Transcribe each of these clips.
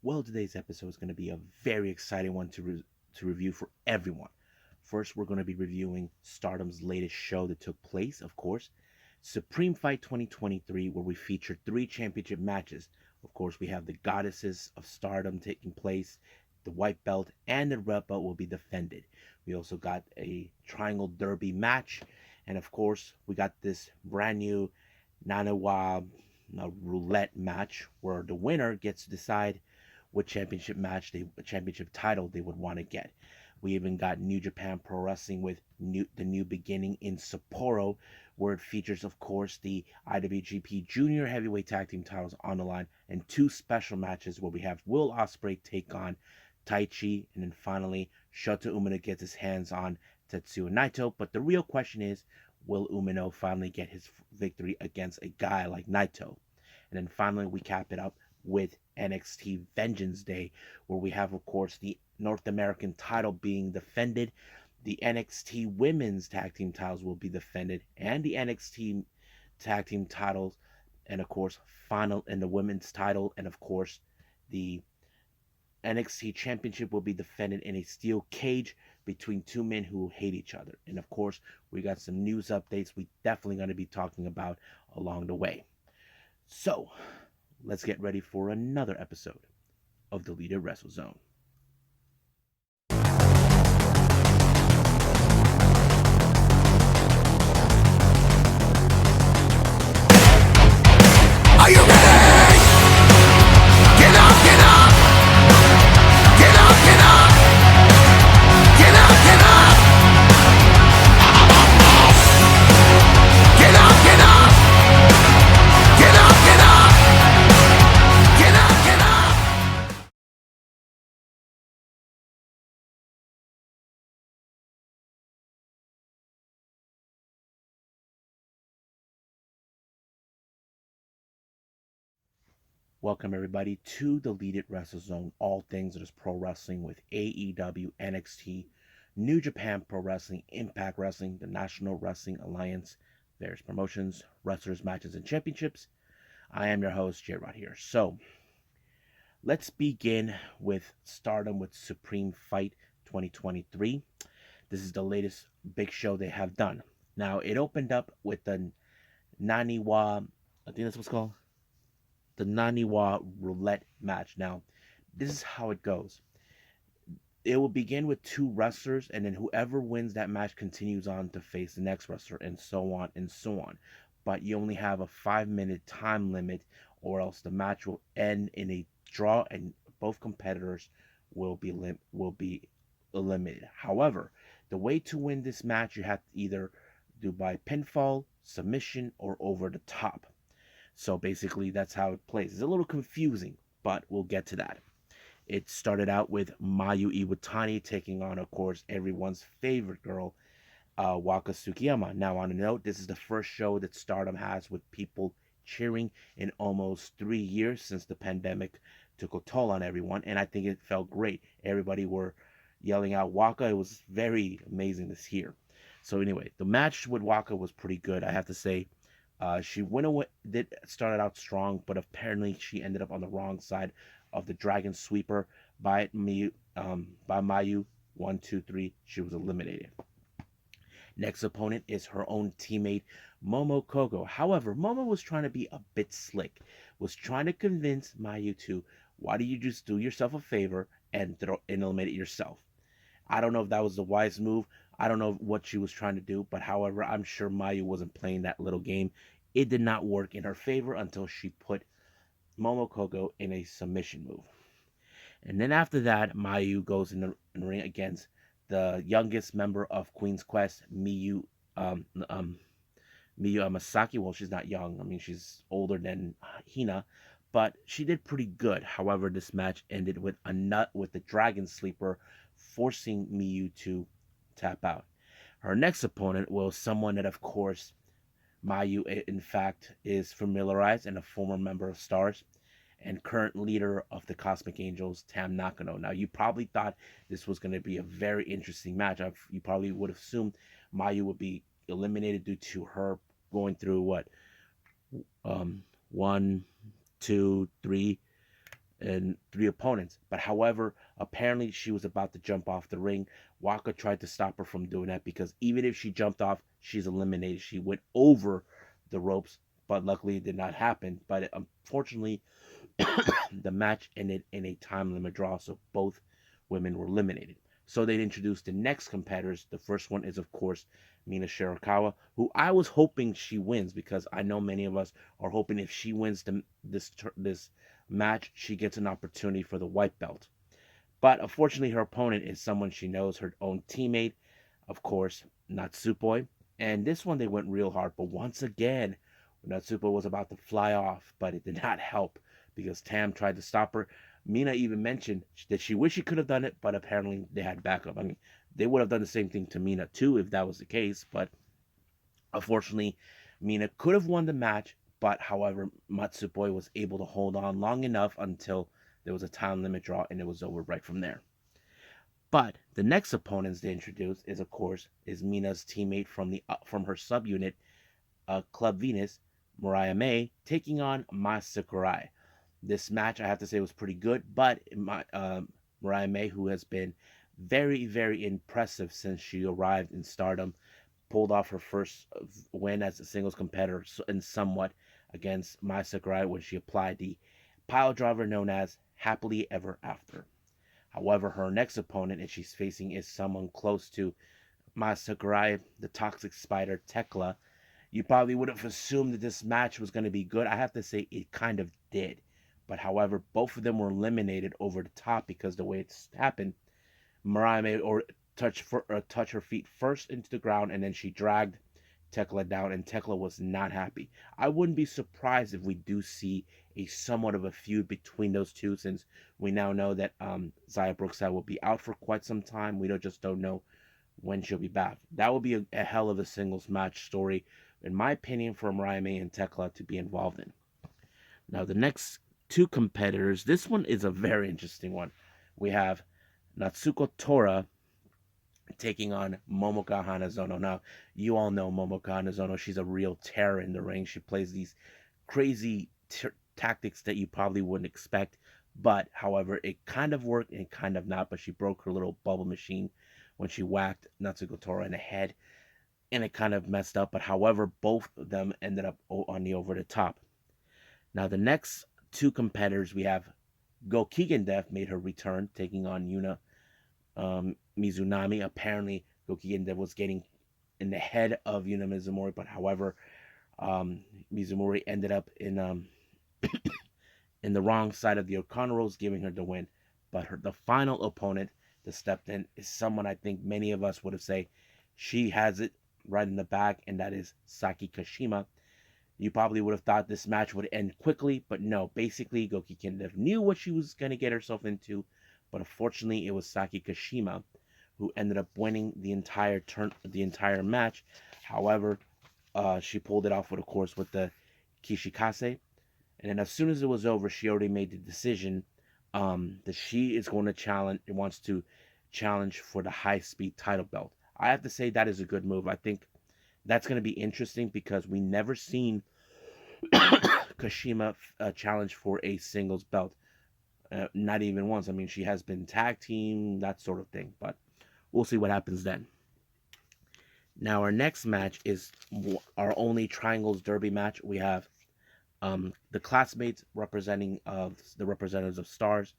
Well, today's episode is going to be a very exciting one to review for everyone. First, we're going to be reviewing Stardom's latest show that took place, of course, Supreme Fight 2023, where we featured three championship matches. Of course, we have the Goddesses of Stardom taking place, the white belt and the red belt will be defended. We also got a Triangle Derby match, and of course, we got this brand new Nanawa roulette match where the winner gets to decide what championship title they would want to get. We even got New Japan Pro Wrestling with the new beginning in Sapporo, where it features, of course, the IWGP Junior Heavyweight Tag Team titles on the line, and two special matches where we have Will Ospreay take on Taichi, and then finally Shota Umino gets his hands on Tetsuya Naito. But the real question is, will Umino finally get his victory against a guy like Naito? And then finally we cap it up with NXT Vengeance Day, where we have, of course, the North American title being defended. The NXT Women's Tag Team titles will be defended, and the NXT Tag Team titles, and of course, final and the women's title, and of course, the NXT Championship will be defended in a steel cage between two men who hate each other. And of course, we got some news updates we definitely going to be talking about along the way. So, let's get ready for another episode of Deleted Wrestle Zone. Are you ready? Get up, get up! Get up, get up! Get up, get up! Get up, get up! Get up, get up! Get up, get up! Welcome everybody to the Deleted Wrestle Zone, all things that is pro wrestling with AEW, NXT, New Japan Pro Wrestling, Impact Wrestling, the National Wrestling Alliance, various promotions, wrestlers, matches, and championships. I am your host, J-Rod here. So, let's begin with Stardom with Supreme Fight 2023. This is the latest big show they have done. Now, it opened up with the Naniwa, I think that's what's called, the Naniwa roulette match. Now, this is how it goes. It will begin with two wrestlers, and then whoever wins that match continues on to face the next wrestler, and so on and so on. But you only have a 5-minute time limit, or else the match will end in a draw, and both competitors will be eliminated. However, the way to win this match, you have to either do by pinfall, submission, or over the top. So basically, that's how it plays. It's a little confusing, but we'll get to that. It started out with Mayu Iwatani taking on, of course, everyone's favorite girl, Waka Tsukiyama. Now, on a note, this is the first show that Stardom has with people cheering in almost 3 years since the pandemic took a toll on everyone, and I think it felt great. Everybody were yelling out Waka. It was very amazing to hear. So anyway, the match with Waka was pretty good, I have to say. She went away, started out strong, but apparently she ended up on the wrong side of the Dragon Sweeper by Mayu. 1, 2, 3. She was eliminated. Next opponent is her own teammate, Momo Kogo. However, Momo was trying to be a bit slick, was trying to convince Mayu to, why do you just do yourself a favor and eliminate it yourself? I don't know if that was the wise move. I don't know what she was trying to do, but however, I'm sure Mayu wasn't playing that little game. It did not work in her favor until she put Momo Kogo in a submission move. And then after that, Mayu goes in the ring against the youngest member of Queen's Quest, Miyu Amasaki. Well, she's not young. I mean, she's older than Hina, but she did pretty good. However, this match ended with a nut with the Dragon Sleeper, forcing Miyu to tap out. Her next opponent was someone that, of course, Mayu, in fact, is familiarized and a former member of Stars and current leader of the Cosmic Angels, Tam Nakano. Now, you probably thought this was going to be a very interesting match. You probably would have assumed Mayu would be eliminated due to her going through 1, 2, 3 and 3 opponents. But however, apparently she was about to jump off the ring. Waka tried to stop her from doing that because even if she jumped off, she's eliminated. She went over the ropes, but luckily it did not happen. But unfortunately, the match ended in a time limit draw, so both women were eliminated. So they introduced the next competitors. The first one is, of course, Mina Shirakawa, who I was hoping she wins because I know many of us are hoping if she wins this match, she gets an opportunity for the white belt. But unfortunately, her opponent is someone she knows, her own teammate, of course, Natsupoi. And this one they went real hard, but once again, Natsupoi was about to fly off, but it did not help because Tam tried to stop her. Mina even mentioned that she wished she could have done it, but apparently they had backup. I mean, they would have done the same thing to Mina too if that was the case, but unfortunately, Mina could have won the match, but however, Matsupoi was able to hold on long enough until there was a time limit draw and it was over right from there. But the next opponents they introduced is, of course, is Mina's teammate from her subunit, Club Venus, Mariah May, taking on Mai Sakurai. This match, I have to say, was pretty good, but Mariah May, who has been very, very impressive since she arrived in Stardom, pulled off her first win as a singles competitor and somewhat against Mai Sakurai when she applied the pile driver known as Happily Ever After. However, her next opponent that she's facing is someone close to Mai Sakurai, the Toxic Spider Tekla. You probably would have assumed that this match was going to be good. I have to say it kind of did. But however, both of them were eliminated over the top because the way it's happened, Mariah May touch her feet first into the ground, and then she dragged Tekla down, and Tekla was not happy. I wouldn't be surprised if we do see a somewhat of a feud between those two, since we now know that Zaya Brookside will be out for quite some time. We don't know when she'll be back. That would be a hell of a singles match story, in my opinion, for Mariah May and Tekla to be involved in. Now, the next two competitors, this one is a very interesting one. We have Natsuko Tora taking on Momoka Hanazono. Now, you all know Momoka Hanazono. She's a real terror in the ring. She plays these crazy tactics that you probably wouldn't expect. But, however, it kind of worked and kind of not. But she broke her little bubble machine when she whacked Natsuko Tora in the head. And it kind of messed up. But, however, both of them ended up on the over the top. Now, the next two competitors we have Go Keegan Death made her return, taking on Yuna Mizunami. Apparently, Goki Inde was getting in the head of Yuna Mizumori, but however, Mizumori ended up in the wrong side of the Okana Rose, giving her the win. But the final opponent that stepped in is someone I think many of us would have said she has it right in the bag, and that is Saki Kashima. You probably would have thought this match would end quickly, but no. Basically, Goki Kindev knew what she was going to get herself into, but unfortunately, it was Saki Kashima who ended up winning the entire match. However, she pulled it off with, of course, with the Kishikase, and then as soon as it was over, she already made the decision that she is going to wants to challenge for the high speed title belt. I have to say that is a good move. I think that's going to be interesting because we never seen Kashima challenge for a singles belt. Not even once. I mean, she has been tag team, that sort of thing. But we'll see what happens then. Now, our next match is our only Triangles Derby match. We have the classmates representing of the representatives of Stars,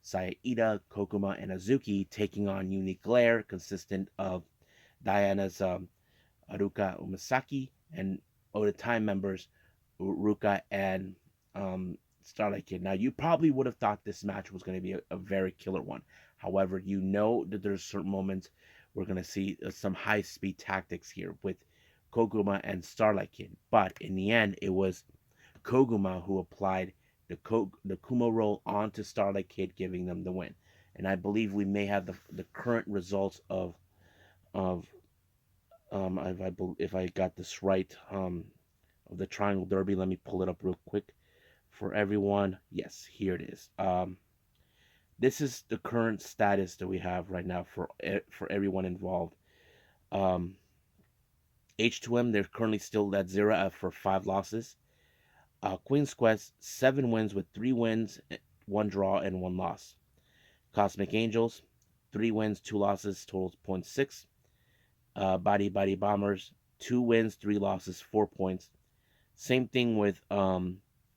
Saida, Kokuma, and Azuki, taking on Unique Glare, consistent of Diana's Aruka Umasaki and Oda Time members Ruka and Starlight Kid. Now, you probably would have thought this match was going to be a very killer one. However, you know that there's certain moments we're going to see some high-speed tactics here with Koguma and Starlight Kid. But in the end, it was Koguma who applied the Kumo roll onto Starlight Kid, giving them the win. And I believe we may have the current results of if I got this right, of the Triangle Derby. Let me pull it up real quick for everyone. Yes, here it is. This is the current status that we have right now for everyone involved. H2M, they're currently still at 0 for 5 losses. Queen's Quest, 7 wins with 3 wins 1 draw and 1 loss. Cosmic Angels, 3 wins, 2 losses, totals 0.6. Body Bombers, 2 wins, 3 losses, 4 points. Same thing with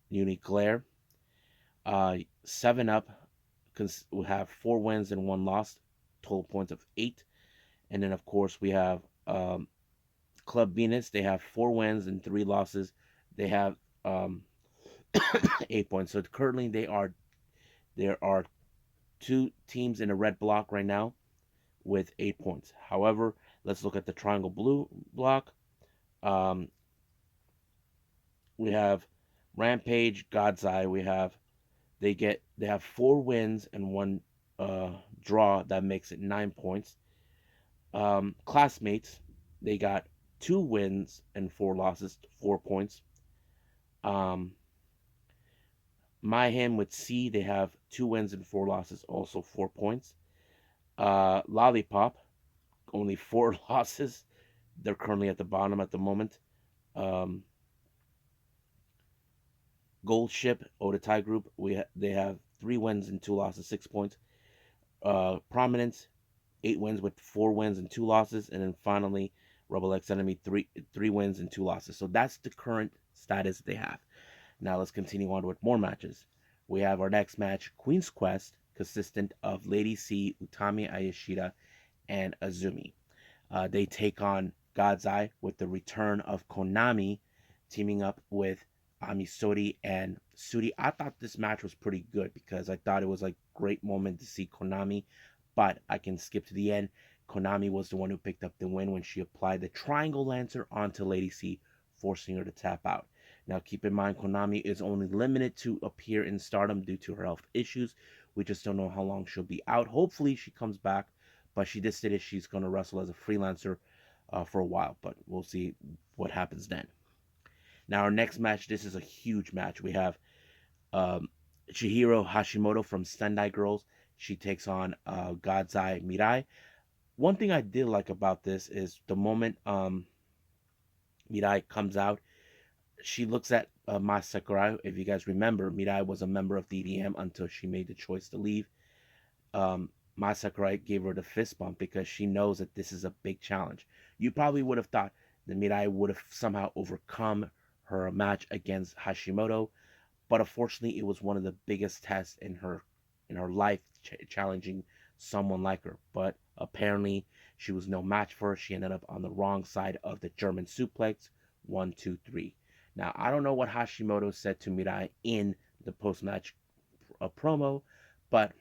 Unique Glare. 7 Up will have 4 wins and 1 loss, total points of 8. And then, of course, we have Club Venus. They have 4 wins and 3 losses. They have 8 points. So currently, there are 2 teams in a red block right now with 8 points. However, let's look at the Triangle Blue block. We have Rampage, God's Eye. They have 4 wins and 1 draw. That makes it 9 points. Classmates, they got 2 wins and 4 losses, 4 points. Mayhem with C, they have 2 wins and 4 losses, also 4 points. Lollipop, only 4 losses. They're currently at the bottom at the moment. Gold Ship, Odatai Group, they have 3 wins and 2 losses, 6 points. Prominence, 8 wins with 4 wins and 2 losses. And then finally, Rebel X Enemy, 3 wins and 2 losses. So that's the current status they have. Now let's continue on with more matches. We have our next match, Queen's Quest, consistent of Lady C, Utami Ayashida, and Azumi. They take on God's Eye with the return of Konami, teaming up with Amisori and Suri. I thought this match was pretty good because I thought it was a great moment to see Konami, but I can skip to the end. Konami was the one who picked up the win when she applied the Triangle Lancer onto Lady C, forcing her to tap out. Now, keep in mind, Konami is only limited to appear in Stardom due to her health issues. We just don't know how long she'll be out. Hopefully, she comes back, but she did say that she's going to wrestle as a freelancer for a while, but we'll see what happens then. Now, our next match, this is a huge match. We have Chihiro Hashimoto from Sendai Girls. She takes on God's Eye Mirai. One thing I did like about this is the moment Mirai comes out, she looks at Mai Sakurai. If you guys remember, Mirai was a member of DDM until she made the choice to leave. Mai Sakurai gave her the fist bump because she knows that this is a big challenge. You probably would have thought that Mirai would have somehow overcome her match against Hashimoto, but unfortunately, it was one of the biggest tests in her life, challenging someone like her. But apparently, she was no match for her. She ended up on the wrong side of the German suplex. 1, 2, 3. Now, I don't know what Hashimoto said to Mirai in the post-match promo, but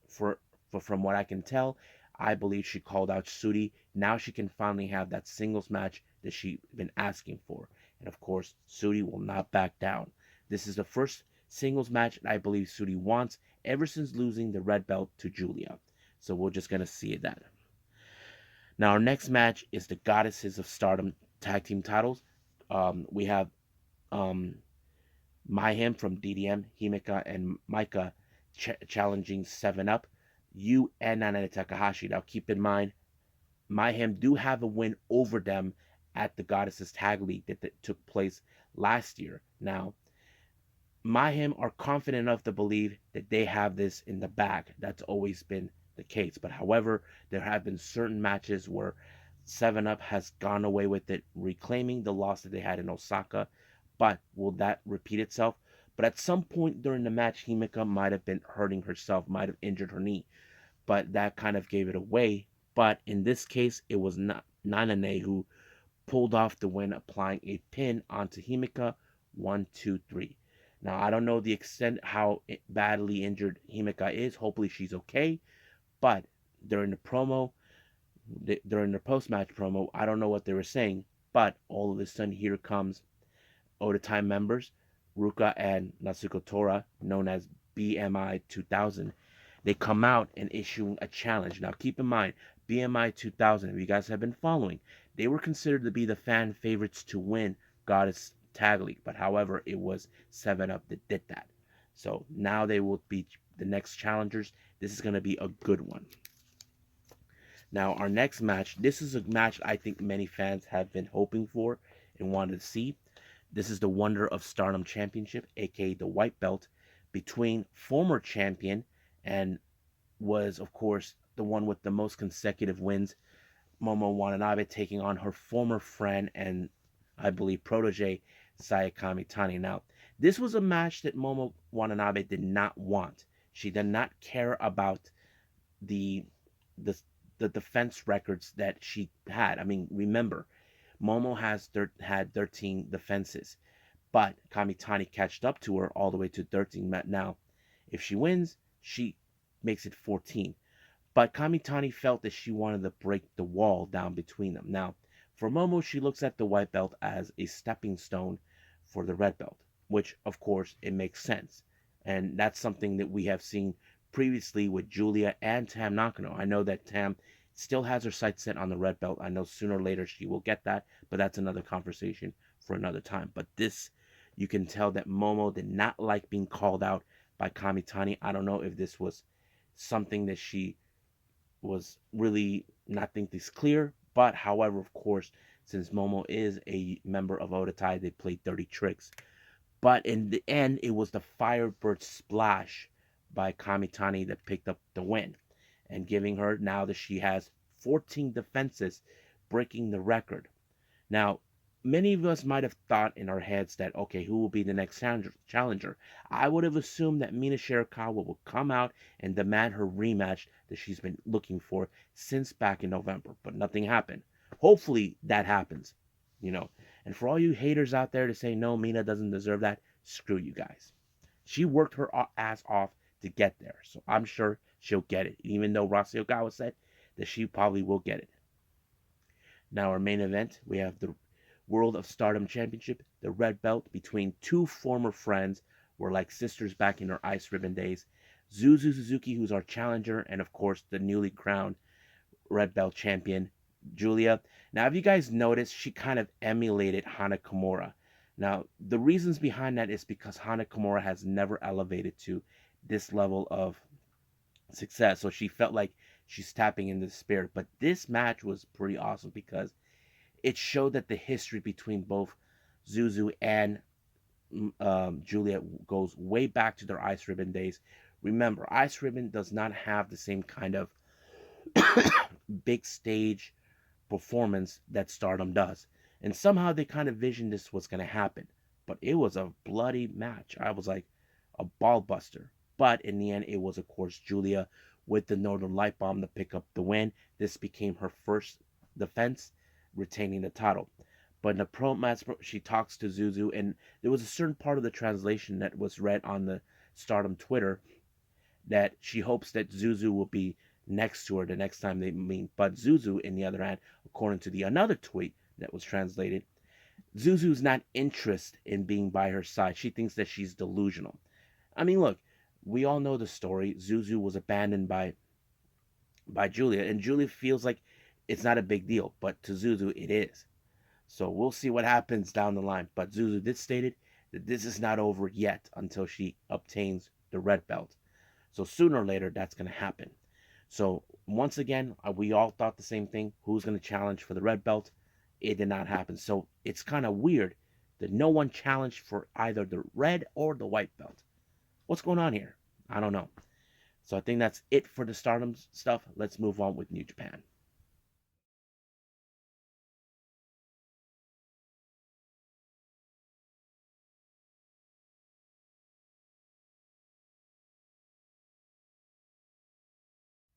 from what I can tell, I believe she called out Suri. Now she can finally have that singles match that she's been asking for. And of course, Suri will not back down. This is the first singles match that I believe Suri wants ever since losing the red belt to Julia. So we're just going to see that. Now, our next match is the Goddesses of Stardom tag team titles. We have Mayhem from DDM, Himeka and Maika challenging 7-Up, Yu and Nanane Takahashi. Now, keep in mind, Mayhem do have a win over them at the Goddesses Tag League that took place last year. Now, Mayhem are confident enough to believe that they have this in the bag. That's always been the case. But however, there have been certain matches where 7-Up has gone away with it, reclaiming the loss that they had in Osaka. But will that repeat itself? But at some point during the match, Himeka might have been hurting herself, might have injured her knee. But that kind of gave it away. But in this case, it was Nanane who pulled off the win, applying a pin onto Himeka. 1, 2, 3. Now, I don't know the extent how badly injured Himeka is. Hopefully she's okay. But during the post-match promo, I don't know what they were saying. But all of a sudden, here comes Odatai members, Ruka and Natsuko Tora, known as BMI 2000. They come out and issue a challenge. Now, keep in mind, BMI 2000, if you guys have been following, they were considered to be the fan favorites to win Goddess Tag League. But however, it was 7-Up that did that. So now they will be the next challengers. This is going to be a good one. Now, our next match, this is a match I think many fans have been hoping for and wanted to see. This is the Wonder of Stardom Championship, aka the White Belt, between former champion and was, of course, the one with the most consecutive wins, Momo Watanabe, taking on her former friend and I believe protege, Saya Kamitani. Now, this was a match that Momo Watanabe did not want. She did not care about the the the defense records that she had. I mean, remember, Momo had 13 defenses, but Kamitani catched up to her all the way to 13. Now, if she wins, she makes it 14. But Kamitani felt that she wanted to break the wall down between them. Now, for Momo, she looks at the white belt as a stepping stone for the red belt, which, of course, it makes sense. And that's something that we have seen previously with Julia and Tam Nakano. I know that Tam still has her sights set on the red belt. I know sooner or later she will get that, but that's another conversation for another time. But this, you can tell that Momo did not like being called out by Kamitani. I don't know if this was something that she was really not think this clear. But however, of course, since Momo is a member of Odatai, they played dirty tricks. But in the end, it was the Firebird Splash by Kamitani that picked up the win and giving her now that she has 14 defenses, breaking the record. Now, many of us might have thought in our heads that, okay, who will be the next challenger? I would have assumed that Mina Shirakawa will come out and demand her rematch that she's been looking for since back in November, but nothing happened. Hopefully that happens, you know. And for all you haters out there to say, no, Mina doesn't deserve that, screw you guys. She worked her ass off to get there, so I'm sure she'll get it, even though Rossy Ogawa said that she probably will get it. Now, our main event, we have the World of Stardom Championship, the red belt between two former friends. Were like sisters back in her Ice Ribbon days. Zuzu Suzuki, who's our challenger, and of course, the newly crowned red belt champion, Julia. Now, if you guys noticed, she kind of emulated Hana Kimura. Now, the reasons behind that is because Hana Kimura has never elevated to this level of success, so she felt like she's tapping into the spirit. But this match was pretty awesome because it showed that the history between both Zuzu and Juliet goes way back to their Ice Ribbon days. Remember, Ice Ribbon does not have the same kind of big stage performance that Stardom does. And somehow they kind of visioned this was going to happen. But it was a bloody match. I was like a ball buster. But in the end, it was, of course, Julia with the Northern Light Bomb to pick up the win. This became her first defense, retaining the title. But in the pro match, she talks to Zuzu, and there was a certain part of the translation that was read on the Stardom Twitter that she hopes that Zuzu will be next to her the next time they meet. But Zuzu, in the other hand, according to the another tweet that was translated, Zuzu's not interested in being by her side. She thinks that she's delusional. I mean, look, we all know the story. Zuzu was abandoned by Julia, and Julia feels like it's not a big deal, but to Zuzu it is. So we'll see what happens down the line. But Zuzu did stated that this is not over yet until she obtains the red belt. So sooner or later, that's going to happen. So once again, we all thought the same thing. Who's going to challenge for the red belt? It did not happen. So it's kind of weird that no one challenged for either the red or the white belt. What's going on here? I don't know. So I think that's it for the Stardom stuff. Let's move on with New Japan.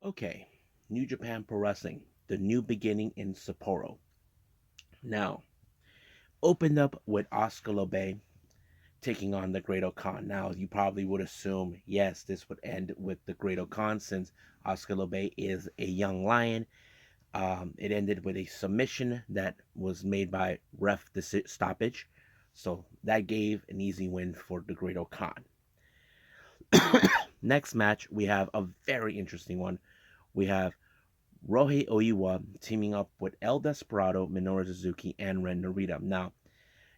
Okay, New Japan Pro Wrestling, the new beginning in Sapporo. Now, opened up with Oscar Lobe taking on the Great Khan. Now, you probably would assume, yes, this would end with the Great Khan since Oscar Lobe is a young lion. It ended with a submission that was made by ref stoppage. So that gave an easy win for the Great Khan. Next match, we have a very interesting one. We have Rohei Oiwa teaming up with El Desperado, Minoru Suzuki, and Ren Narita. Now,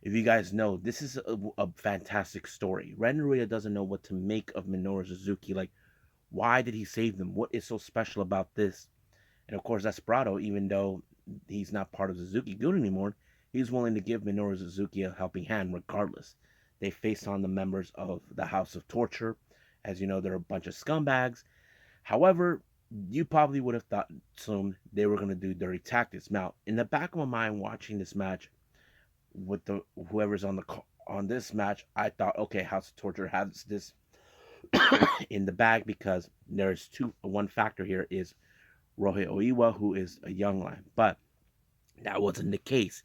if you guys know, this is a fantastic story. Ren Narita doesn't know what to make of Minoru Suzuki. Like, why did he save them? What is so special about this? And of course, Desperado, even though he's not part of Suzuki Gun anymore, he's willing to give Minoru Suzuki a helping hand regardless. They face on the members of the House of Torture. As you know, they're a bunch of scumbags. However, you probably would have thought assumed they were going to do dirty tactics. Now, in the back of my mind, watching this match with the whoever's on this match, I thought, okay, House of Torture has this in the bag because there's one factor here is Rohei Oiwa, who is a young lion, but that wasn't the case.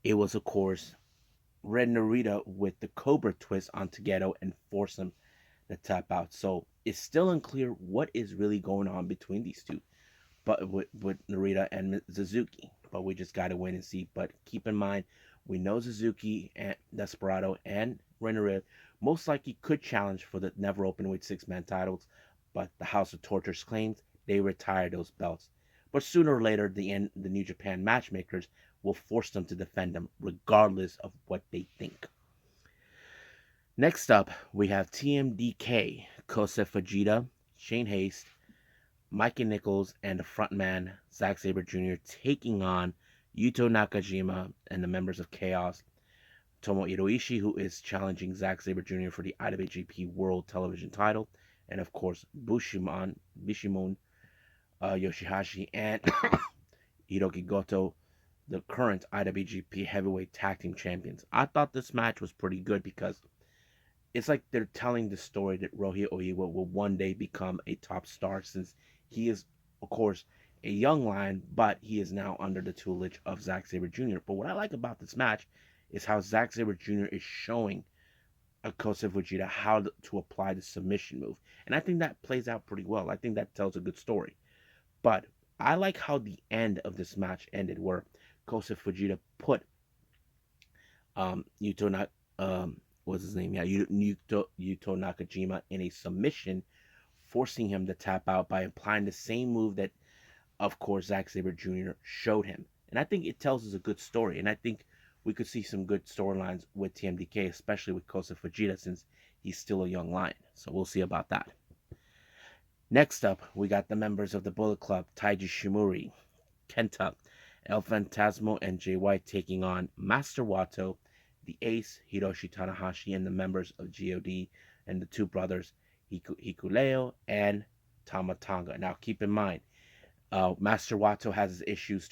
It was, of course, Red Narita with the Cobra twist on Togetto and force him to tap out. So it's still unclear what is really going on between these two, but with Narita and Suzuki. But we just got to wait and see. But keep in mind, we know Suzuki and Desperado and Red Narita most likely could challenge for the never openweight 6-man titles, but the House of Tortures claims they retire those belts. But sooner or later, the New Japan matchmakers will force them to defend them, regardless of what they think. Next up, we have TMDK, Kosei Fujita, Shane Haste, Mikey Nichols, and the frontman Zack Sabre Jr. taking on Yuto Nakajima and the members of Chaos, Tomohiro Ishii, who is challenging Zack Sabre Jr. for the IWGP World Television title, and of course Bishimon Yoshihashi and Hiroki Goto, the current IWGP Heavyweight Tag Team Champions. I thought this match was pretty good because it's like they're telling the story that Rohei Oiwa will one day become a top star since he is, of course, a young lion, but he is now under the tutelage of Zack Sabre Jr. But what I like about this match is how Zack Sabre Jr. is showing Kosei Fujita how to apply the submission move. And I think that plays out pretty well. I think that tells a good story. But I like how the end of this match ended, where Kosei Fujita put what's his name? Yeah, Yuto Nakajima in a submission, forcing him to tap out by applying the same move that, of course, Zack Sabre Jr. showed him. And I think it tells us a good story. And I think we could see some good storylines with TMDK, especially with Kosei Fujita, since he's still a young lion. So we'll see about that. Next up, we got the members of the Bullet Club, Taiji Shimori, Kenta, El Fantasmo, and Jay White taking on Master Wato, the Ace, Hiroshi Tanahashi, and the members of GOD, and the two brothers, Hikuleo and Tama Tonga. Now, keep in mind, Master Wato has issues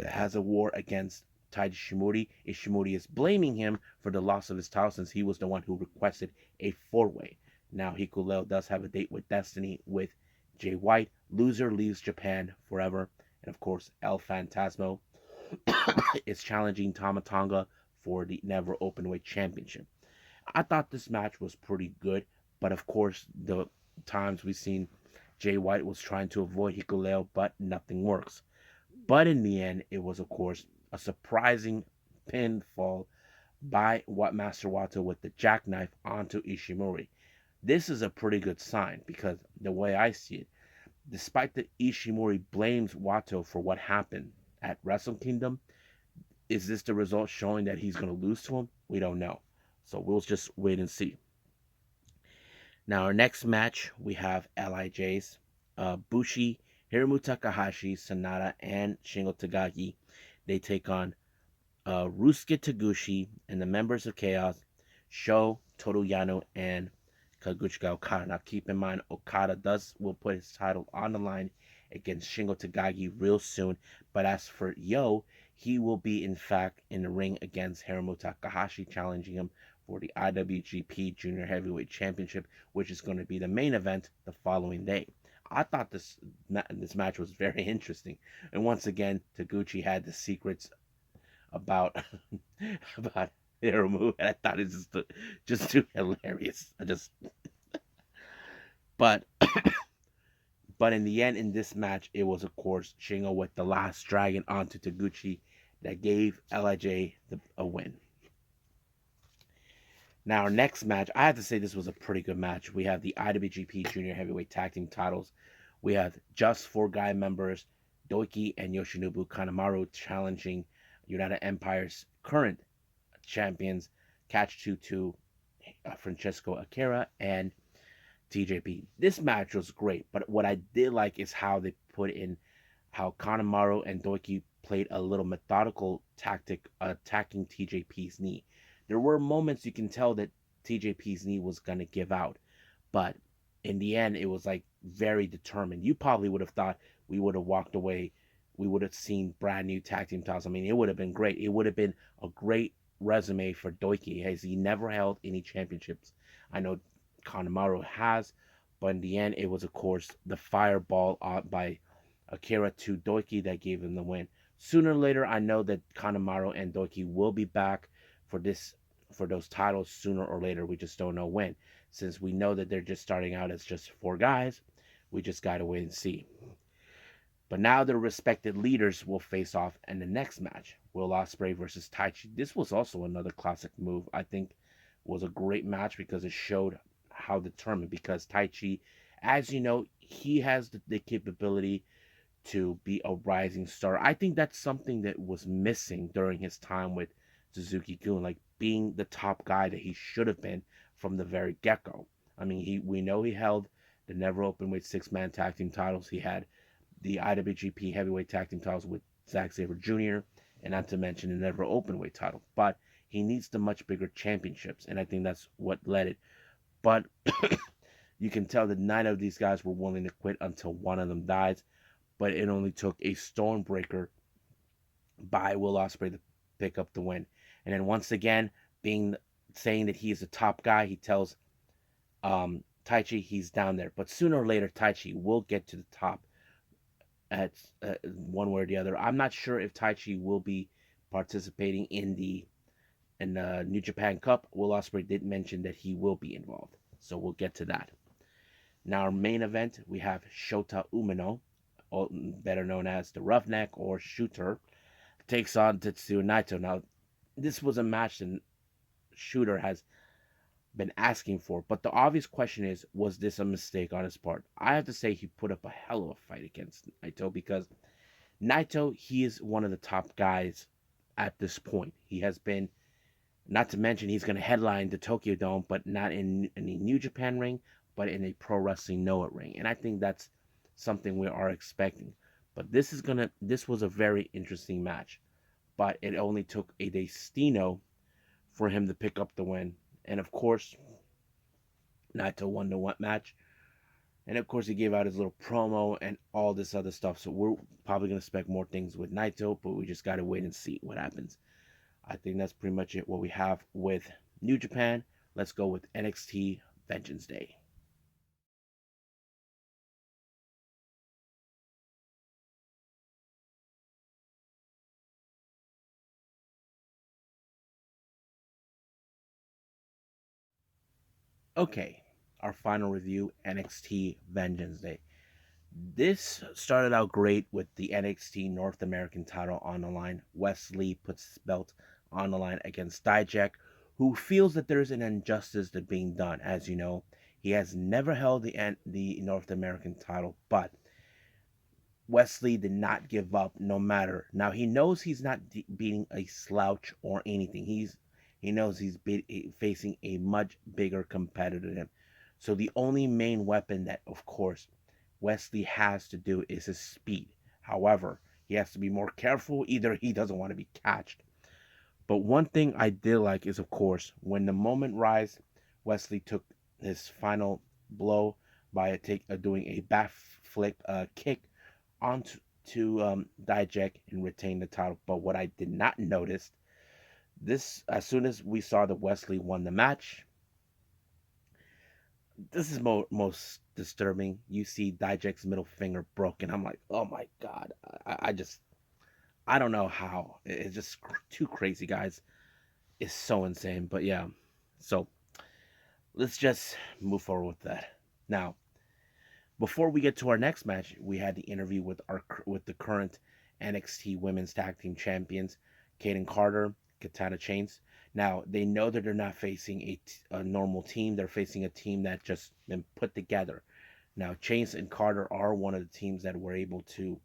has a war against Taiji Shimori. Ishimori is blaming him for the loss of his title since he was the one who requested a four-way. Now, Hikuleo does have a date with Destiny with Jay White. Loser leaves Japan forever. And of course, El Fantasmo is challenging Tama Tonga for the Never Openweight Championship. I thought this match was pretty good, but of course, the times we've seen Jay White was trying to avoid Hikuleo, but nothing works. But in the end, it was, of course, a surprising pinfall by Master Wato with the jackknife onto Ishimori. This is a pretty good sign because the way I see it, despite that Ishimori blames Wato for what happened at Wrestle Kingdom, is this the result showing that he's going to lose to him? We don't know. So we'll just wait and see. Now, our next match, we have LIJs, Bushi, Hiromu Takahashi, Sanada, and Shingo Takagi. They take on Rusuke Taguchi and the members of Chaos, Sho, Toru Yano, and Kazuchika Okada. Now, keep in mind, Okada will put his title on the line against Shingo Takagi real soon. But as for Yo, he will be, in fact, in the ring against Hiromu Takahashi, challenging him for the IWGP Junior Heavyweight Championship, which is going to be the main event the following day. I thought this match was very interesting. And once again, Taguchi had the secrets about about Hiromu, and I thought it was just too hilarious. But but in the end, in this match, it was, of course, Shingo with the last dragon onto Taguchi that gave LIJ a win. Now, our next match, I have to say this was a pretty good match. We have the IWGP Junior Heavyweight Tag Team titles. We have just 4 guy members, Doiki and Yoshinobu Kanemaru, challenging United Empire's current champions, Catch 2 Francesco Akira, and TJP. This match was great, but what I did like is how they put in how Kanemaru and Doiki played a little methodical tactic attacking TJP's knee. There were moments you can tell that TJP's knee was going to give out, But in the end, it was like very determined. You probably would have thought we would have walked away. We would have seen brand new tag team titles. I mean, it would have been great. It would have been a great resume for Doiki, as he never held any championships. I know Kanemaru has, but in the end, it was, of course, the fireball by Akira to Doiki that gave him the win. Sooner or later, I know that Kanemaru and Doiki will be back for this for those titles sooner or later. We just don't know when. Since we know that they're just starting out as just four guys, we just gotta wait and see. But now their respected leaders will face off in the next match. Will Ospreay versus Taichi. This was also another classic move. I think was a great match because it showed how determined. Because Taichi, as you know, he has the capability to be a rising star. I think that's something that was missing during his time with Suzuki-gun, like being the top guy that he should have been from the very get-go. I mean, we know he held the never openweight six-man tag team titles. He had the IWGP heavyweight tag team titles with Zack Sabre Jr., and not to mention the never openweight title. But he needs the much bigger championships, and I think that's what led it. But you can tell that none of these guys were willing to quit until one of them dies. But it only took a Stormbreaker by Will Ospreay to pick up the win. And then once again, saying that he is the top guy, he tells Taichi he's down there. But sooner or later, Taichi will get to the top at one way or the other. I'm not sure if Taichi will be participating in the New Japan Cup. Will Ospreay did mention that he will be involved, so we'll get to that. Now, our main event, we have Shota Umino, better known as the Roughneck or Shooter, takes on Tetsuya Naito. Now, this was a match that Shooter has been asking for, but the obvious question is, was this a mistake on his part? I have to say he put up a hell of a fight against Naito, because Naito, he is one of the top guys at this point. He has been, not to mention he's going to headline the Tokyo Dome, but not in a New Japan ring, but in a Pro Wrestling Noah ring. And I think that's something we are expecting. But this was a very interesting match. But it only took a Destino for him to pick up the win. And of course, Naito won the match. And of course, he gave out his little promo and all this other stuff. So we're probably going to expect more things with Naito, but we just got to wait and see what happens. I think that's pretty much it, what we have with New Japan. Let's go with NXT Vengeance Day. Okay, our final review, NXT Vengeance Day. This started out great with the NXT North American title on the line. Wesley puts his belt on the line against Dijak, who feels that there's an injustice that's being done. As you know, he has never held the North American title, but Wesley did not give up no matter. Now he knows he's not beating a slouch or anything. He knows he's facing a much bigger competitor than him. So the only main weapon that, of course, Wesley has to do is his speed. However, he has to be more careful. Either he doesn't want to be catched. But one thing I did like is, of course, when the moment rise, Wesley took his final blow by doing a back flip kick onto Dijak and retain the title. But what I did not notice, as soon as we saw that Wesley won the match, this is most disturbing. You see Dijak's middle finger broken. I'm like, oh my god. I don't know how. It's just too crazy, guys. It's so insane. But yeah, so let's just move forward with that. Now, before we get to our next match, we had the interview with the current NXT Women's Tag Team Champions, Kaden Carter, Katana Chains. Now, they know that they're not facing a normal team. They're facing a team that just been put together. Now, Chains and Carter are one of the teams that were able to,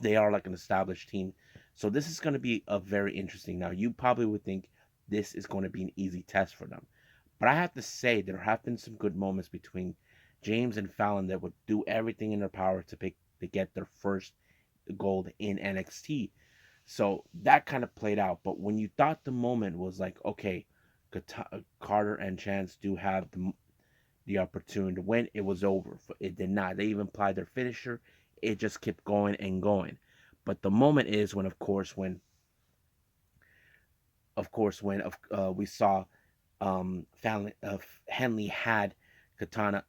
they are like an established team. So this is going to be a very interesting. Now, you probably would think this is going to be an easy test for them. But I have to say, there have been some good moments between James and Fallon that would do everything in their power to get their first gold in NXT. So that kind of played out. But when you thought the moment was like, okay, Carter and Chance do have the opportunity to win, it was over. It did not. They even applied their finisher. It just kept going and going. But the moment is when, we saw Henley had Caden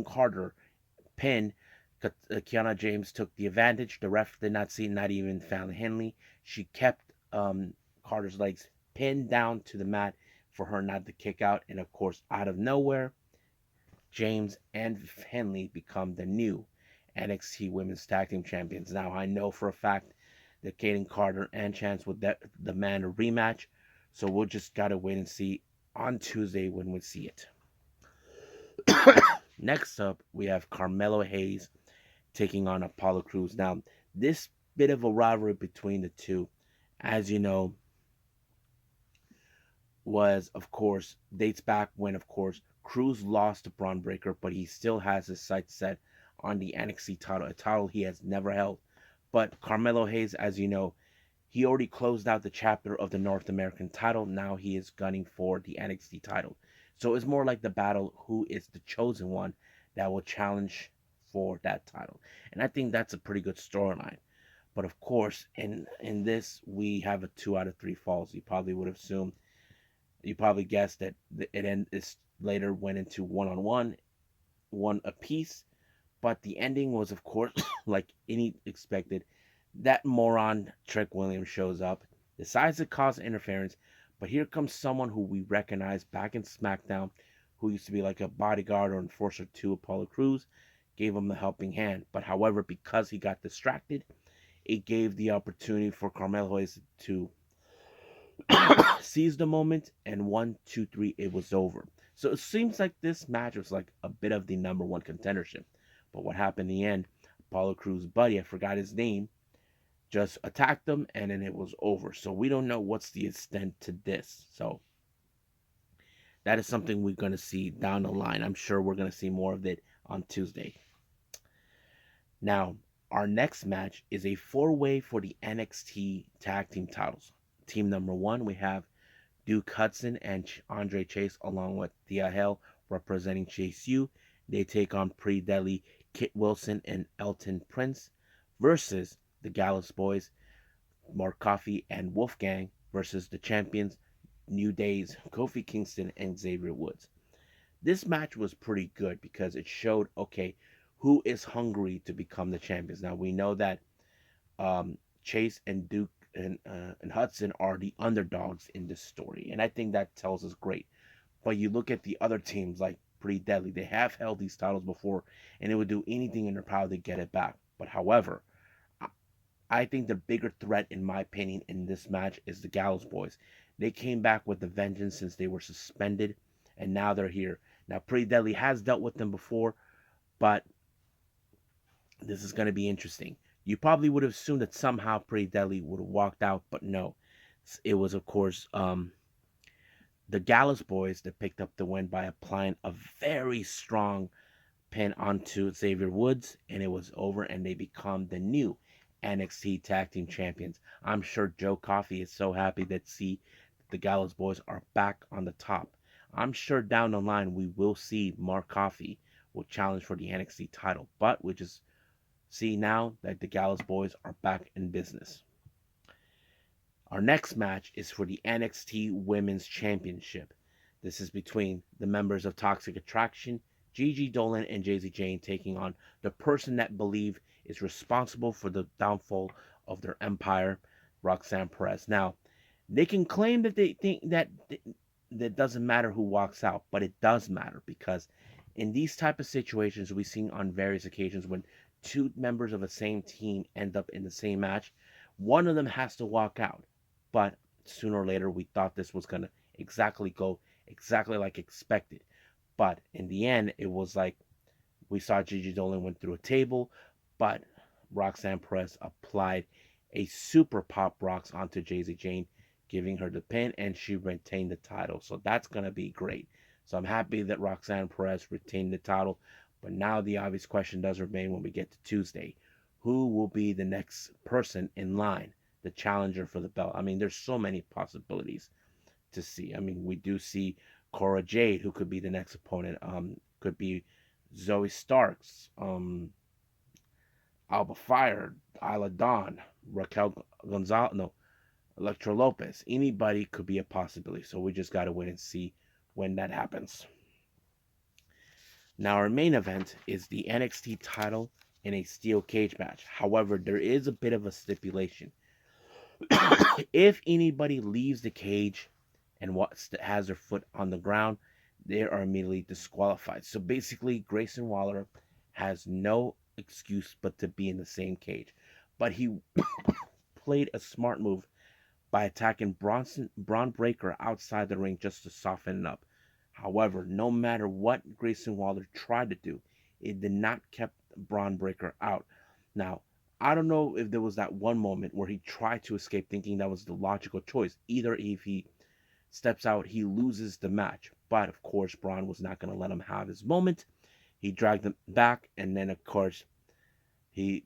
Carter pin. Kiana James took the advantage. The ref did not see, not even Fallon Henley. She kept Carter's legs pinned down to the mat for her not to kick out. And of course, out of nowhere, James and Henley become the new NXT Women's Tag Team Champions. Now, I know for a fact that Kaden Carter and Chance would demand a rematch, so we'll just gotta wait and see on Tuesday when we see it. Next up, we have Carmelo Hayes taking on Apollo Crews. Now, this bit of a rivalry between the two, as you know, dates back when, of course, Cruz lost to Braun Breaker, but he still has his sights set on the NXT title, a title he has never held. But Carmelo Hayes, as you know, he already closed out the chapter of the North American title. Now he is gunning for the NXT title. So it's more like the battle who is the chosen one that will challenge for that title. And I think that's a pretty good storyline. But of course, in this, we have a 2 out of 3 falls. You probably guessed that it later went into one-on-one, one apiece. But the ending was, of course, like any expected. That moron Trick Williams shows up, decides to cause interference, but here comes someone who we recognize back in SmackDown, who used to be like a bodyguard or enforcer to Apollo Crews, gave him the helping hand. But however, because he got distracted, it gave the opportunity for Carmelo Hayes to seize the moment, and 1, 2, 3, it was over. So it seems like this match was like a bit of the number one contendership. But what happened in the end, Apollo Crews' buddy, I forgot his name, just attacked them, and then it was over. So we don't know what's the extent to this. So that is something we're going to see down the line. I'm sure we're going to see more of it on Tuesday. Now, our next match is a 4-way for the NXT Tag Team titles. Team number 1, we have Duke Hudson and Andre Chase, along with Thea Hale representing Chase U. They take on Pretty Deadly, Kit Wilson, and Elton Prince versus the Gallus Boys, Mark Coffey and Wolfgang, versus the champions, New Days, Kofi Kingston, and Xavier Woods. This match was pretty good because it showed, okay, who is hungry to become the champions. Now, we know that Chase and Duke and Hudson are the underdogs in this story, and I think that tells us great. But you look at the other teams like Pretty Deadly, they have held these titles before, and they would do anything in their power to get it back. But however, I think the bigger threat, in my opinion, in this match is the Gallows Boys. They came back with a vengeance since they were suspended, and now they're here. Now, Pretty Deadly has dealt with them before, but this is going to be interesting. You probably would have assumed that somehow Pretty Deadly would have walked out, but no. It was, of course, the Gallus Boys that picked up the win by applying a very strong pin onto Xavier Woods, and it was over, and they become the new NXT Tag Team Champions. I'm sure Joe Coffey is so happy that the Gallows Boys are back on the top. I'm sure down the line we will see Mark Coffey will challenge for the NXT title, but we just see now that the Gallows Boys are back in business. Our next match is for the NXT Women's Championship. This is between the members of Toxic Attraction, Gigi Dolan and Jay-Z Jane, taking on the person that believe is responsible for the downfall of their empire, Roxanne Perez. Now, they can claim that they think that doesn't matter who walks out, but it does matter, because in these type of situations we've seen on various occasions when two members of the same team end up in the same match, one of them has to walk out. But sooner or later, we thought this was going to go exactly like expected. But in the end, it was like we saw Gigi Dolan went through a table, but Roxanne Perez applied a super pop rocks onto Jay-Z Jane, giving her the pin, and she retained the title. So that's going to be great. So I'm happy that Roxanne Perez retained the title. But now the obvious question does remain when we get to Tuesday. Who will be the next person in line, the challenger for the belt? I mean, there's so many possibilities to see. I mean, we do see Cora Jade, who could be the next opponent. Could be Zoe Starks, Alba Fire, Isla Dawn, Raquel Gonzalez, no, Electra Lopez. Anybody could be a possibility. So we just gotta wait and see when that happens. Now our main event is the NXT title in a steel cage match. However, there is a bit of a stipulation. If anybody leaves the cage and has their foot on the ground, they are immediately disqualified. So basically, Grayson Waller has no excuse but to be in the same cage. But he played a smart move by attacking Braun Breaker outside the ring just to soften it up. However, no matter what Grayson Waller tried to do, it did not keep Braun Breaker out. Now, I don't know if there was that one moment where he tried to escape thinking that was the logical choice. Either if he steps out, he loses the match. But of course, Braun was not going to let him have his moment. He dragged him back, and then of course, he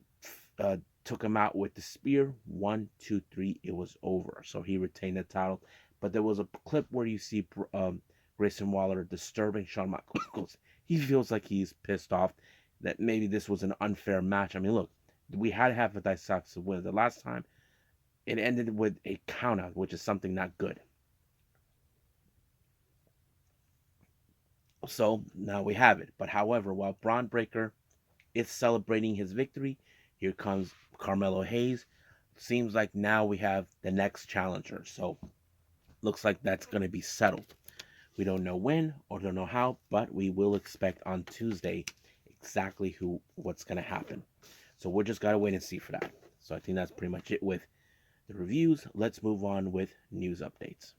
uh, took him out with the spear. 1, 2, 3. It was over. So he retained the title. But there was a clip where you see Grayson Waller disturbing Shawn Michaels. He feels like he's pissed off that maybe this was an unfair match. I mean, look, we had to have a decisive win. The last time it ended with a countout, which is something not good. So now we have it. But however, while Braun Breaker is celebrating his victory, here comes Carmelo Hayes. Seems like now we have the next challenger. So looks like that's going to be settled. We don't know when or don't know how, but we will expect on Tuesday exactly what's going to happen. So we're just got to wait and see for that. So I think that's pretty much it with the reviews. Let's move on with news updates.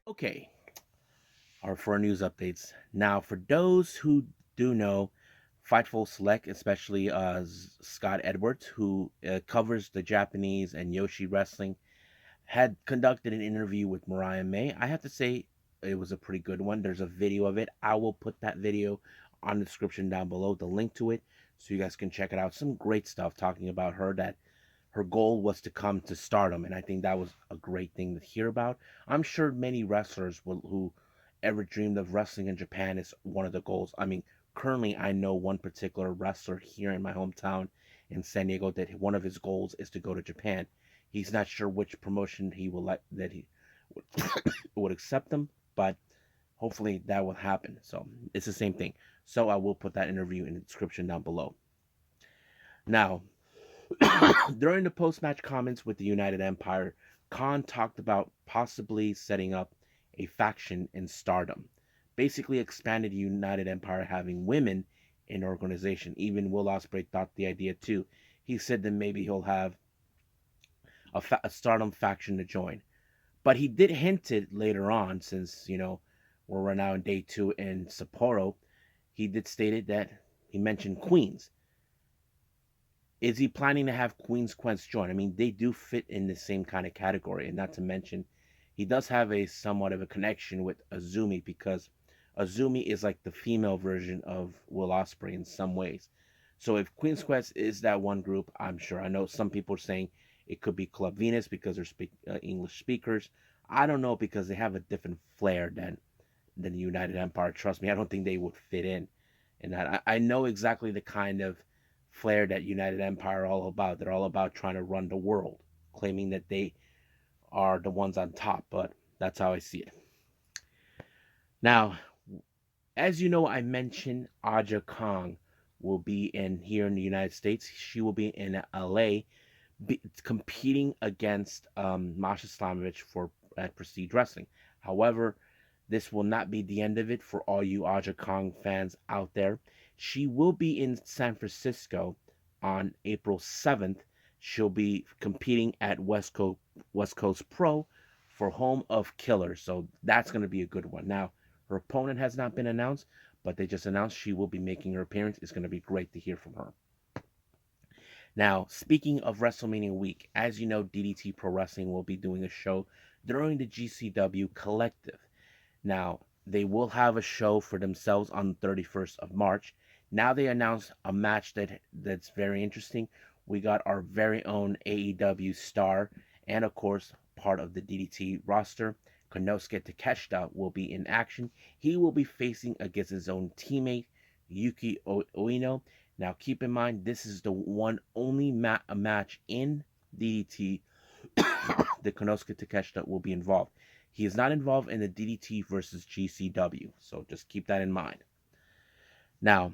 Okay, for our news updates. Now, for those who do know, Fightful Select, especially Scott Edwards, who covers the Japanese and Joshi wrestling, had conducted an interview with Mariah May. I have to say it was a pretty good one. There's a video of it. I will put that video on the description down below, the link to it, so you guys can check it out. Some great stuff talking about her, that her goal was to come to Stardom, and I think that was a great thing to hear about. I'm sure many wrestlers who ever dreamed of wrestling in Japan is one of the goals. I mean, currently I know one particular wrestler here in my hometown in San Diego that one of his goals is to go to Japan. He's not sure which promotion he will like that he would accept him, but hopefully that will happen. So it's the same thing. So I will put that interview in the description down below. Now, during the post-match comments with the United Empire, Khan talked about possibly setting up a faction in Stardom. Basically expanded United Empire having women in the organization. Even Will Ospreay thought the idea too. He said that maybe he'll have a Stardom faction to join. But he did hint it later on, since, we're now in day 2 in Sapporo. He did state it that he mentioned Queens. Is he planning to have Queen's Quest join? I mean, they do fit in the same kind of category. And not to mention, he does have a somewhat of a connection with Azumi, because Azumi is like the female version of Will Ospreay in some ways. So if Queen's Quest is that one group, I'm sure. I know some people are saying it could be Club Venus because they're English speakers. I don't know, because they have a different flair than the United Empire. Trust me, I don't think they would fit in that. I know exactly the kind of flair that United Empire are all about. They're all about trying to run the world, claiming that they are the ones on top, but that's how I see it. Now, as you know, I mentioned Aja Kong will be here in the United States. She will be in LA, competing against Masha Slamovich at Prestige Wrestling. However, this will not be the end of it for all you Aja Kong fans out there. She will be in San Francisco on April 7th. She'll be competing at West Coast Pro for Home of Killers. So that's going to be a good one. Now, her opponent has not been announced, but they just announced she will be making her appearance. It's going to be great to hear from her. Now, speaking of WrestleMania week, as you know, DDT Pro Wrestling will be doing a show during the GCW Collective. Now, they will have a show for themselves on the 31st of March. Now they announced a match that's very interesting. We got our very own AEW star and, of course, part of the DDT roster. Konosuke Takeshita will be in action. He will be facing against his own teammate, Yuki Ueno. Now, keep in mind, this is the one only match in DDT that Konosuke Takeshita will be involved. He is not involved in the DDT versus GCW, so just keep that in mind. Now,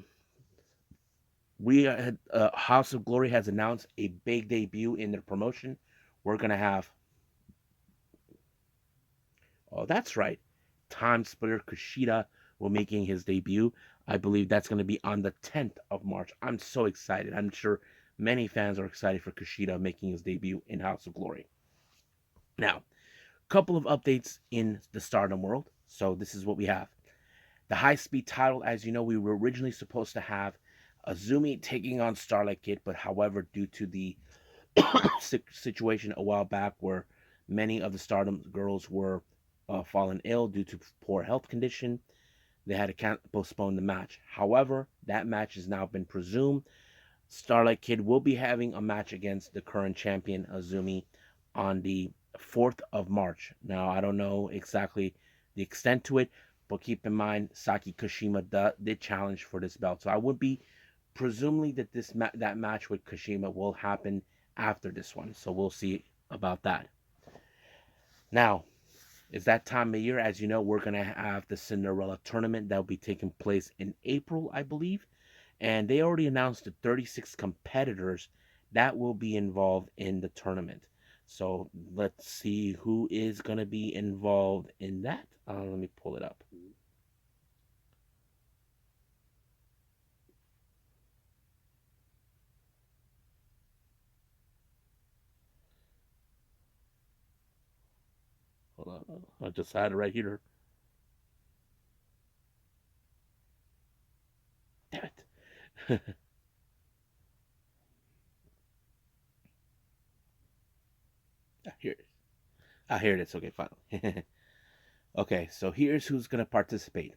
House of Glory has announced a big debut in their promotion. We're gonna have, oh, that's right, Time Splitter Kushida will making his debut. I believe that's gonna be on the 10th of March. I'm so excited. I'm sure many fans are excited for Kushida making his debut in House of Glory. Now, couple of updates in the Stardom world. So this is what we have. The high speed title, as you know, we were originally supposed to have Azumi taking on Starlight Kid, but however, due to the situation a while back where many of the Stardom girls were fallen ill due to poor health condition, they had to postpone the match. However, that match has now been presumed. Starlight Kid will be having a match against the current champion Azumi on the 4th of March. Now, I don't know exactly the extent to it, but keep in mind, Saki Kashima did challenge for this belt. So I would be presumably that that match with Kashima will happen after this one. So we'll see about that. Now, it's that time of year. As you know, we're going to have the Cinderella tournament that will be taking place in April, I believe. And they already announced the 36 competitors that will be involved in the tournament. So let's see who is going to be involved in that. Let me pull it up. Hold on. I just had it right here. Damn it. Here it is. Here it is. Okay, finally. Okay, so here's who's going to participate.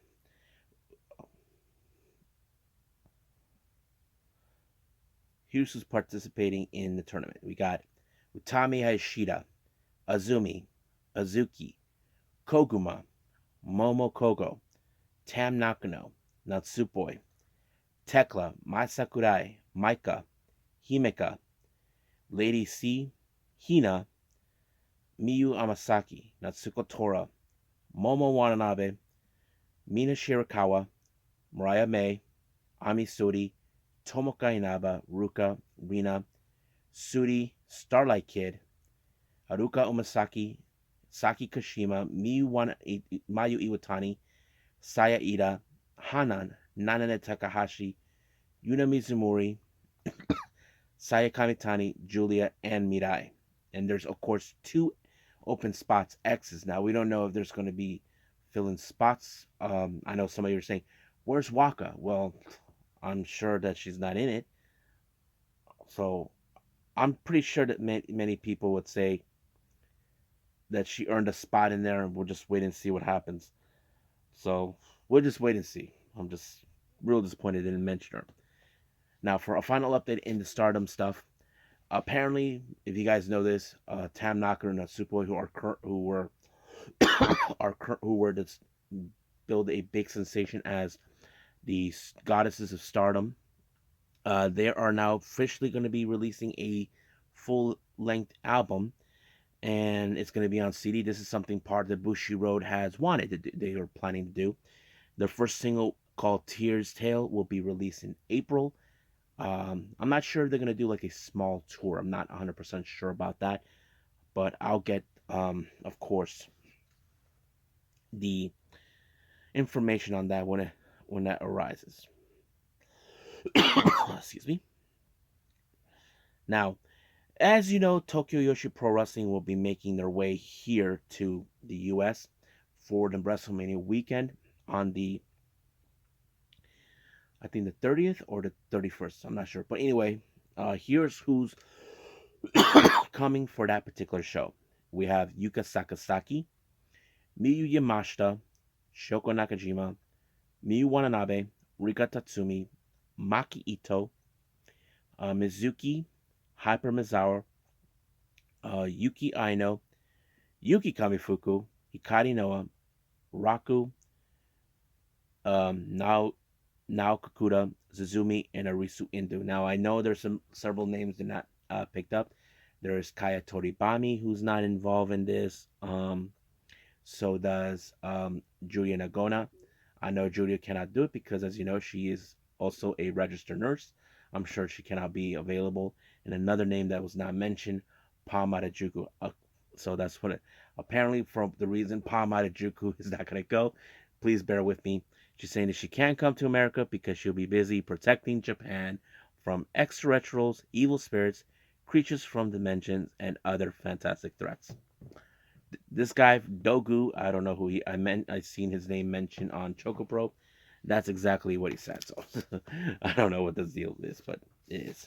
Here's who's participating in the tournament. We got Utami Hayashida, Azumi, Azuki, Koguma, Momo Kogo, Tam Nakano, Natsupoi, Tekla, Mai Sakurai, Maika, Himeka, Lady C, Hina, Miyu Amasaki, Natsuko Tora, Momo Watanabe, Mina Shirakawa, Mariah May, Ami Suri, Tomoka Inaba, Ruka, Rina, Suri, Starlight Kid, Haruka Umasaki, Saki Kashima, Mayu Iwatani, Saya Ida, Hanan, Nanane Takahashi, Yuna Mizumori, Saya Kamitani, Julia, and Mirai. And there's, of course, 2 open spots, X's. Now, we don't know if there's going to be fill-in spots. I know some of you are saying, where's Waka? Well, I'm sure that she's not in it. So I'm pretty sure that many people would say that she earned a spot in there, and we'll just wait and see what happens. So we'll just wait and see. I'm just real disappointed they didn't mention her. Now, for a final update in the Stardom stuff, apparently, if you guys know this, Tam Nakano and Natsupoi, who were to build a big sensation as the goddesses of Stardom, they are now officially going to be releasing a full-length album, and it's going to be on CD. This is something part that Bushi Road has wanted to do. They are planning to do. Their first single, called Tears Tale, will be released in April. I'm not sure if they're going to do like a small tour. I'm not 100% sure about that, but I'll get, of course, the information on that when that arises. Excuse me. Now, as you know, Tokyo Yoshi Pro Wrestling will be making their way here to the U.S. for the WrestleMania weekend on the, I think, the 30th or the 31st. I'm not sure. But anyway, Here's who's coming for that particular show. We have Yuka Sakazaki, Miyu Yamashita, Shoko Nakajima, Miyu Watanabe, Rika Tatsumi, Maki Ito, Mizuki, Hyper Mizawa, Yuki Aino, Yuki Kamifuku, Hikari Noa, Raku, Nao Kakuta, Zuzumi, and Arisu Indu. Now I know there's several names that not picked up. There is Kaya Toribami, who's not involved in this. So does Julia Nagona. I know Julia cannot do it because, as you know, she is also a registered nurse. I'm sure she cannot be available. And another name that was not mentioned, Palmada Juku. So that's what it, apparently, from the reason Palmada Juku is not going to go. Please bear with me. She's saying that she can't come to America because she'll be busy protecting Japan from extraterrestrials, evil spirits, creatures from dimensions, and other fantastic threats. This guy Dogu, I don't know who he. I seen his name mentioned on Chocopro. That's exactly what he said. So I don't know what this deal is, but it is.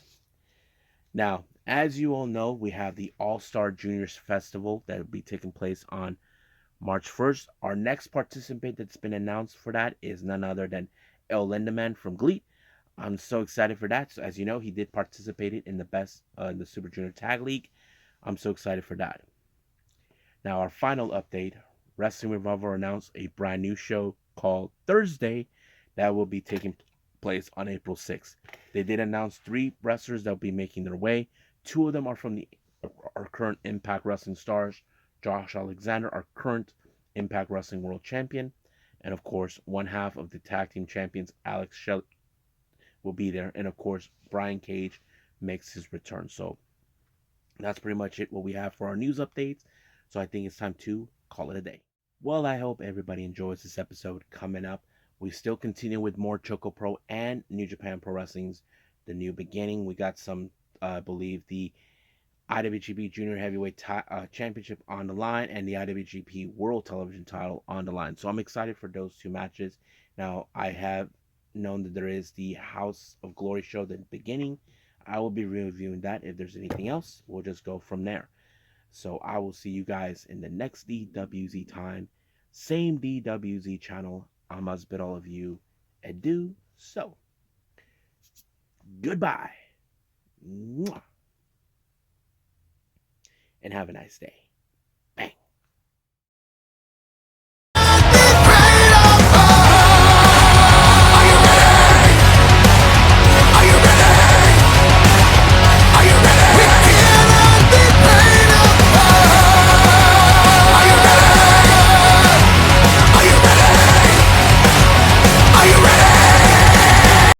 Now, as you all know, we have the All Star Juniors Festival that will be taking place on March 1st. Our next participant that's been announced for that is none other than El Lindemann from GLEAT. I'm so excited for that. So, as you know, he did participate in the best in the Super Junior Tag League. I'm so excited for that. Now, our final update, Wrestling Revolver announced a brand new show called Thursday that will be taking place on April 6th. They did announce 3 wrestlers that will be making their way. 2 of them are from our current Impact Wrestling stars, Josh Alexander, our current Impact Wrestling World Champion, and of course, one half of the tag team champions, Alex Shelley, will be there, and of course, Brian Cage makes his return. So that's pretty much it what we have for our news updates. So I think it's time to call it a day. Well, I hope everybody enjoys this episode. Coming up, we still continue with more Choco Pro and New Japan Pro Wrestling's The New Beginning. We got some, I believe, the IWGP Junior Heavyweight Championship on the line and the IWGP World Television title on the line. So I'm excited for those 2 matches. Now, I have known that there is the House of Glory show, The Beginning. I will be reviewing that. If there's anything else, we'll just go from there. So I will see you guys in the next DWZ time. Same DWZ channel. I must bid all of you adieu. So, goodbye. Mwah. And have a nice day.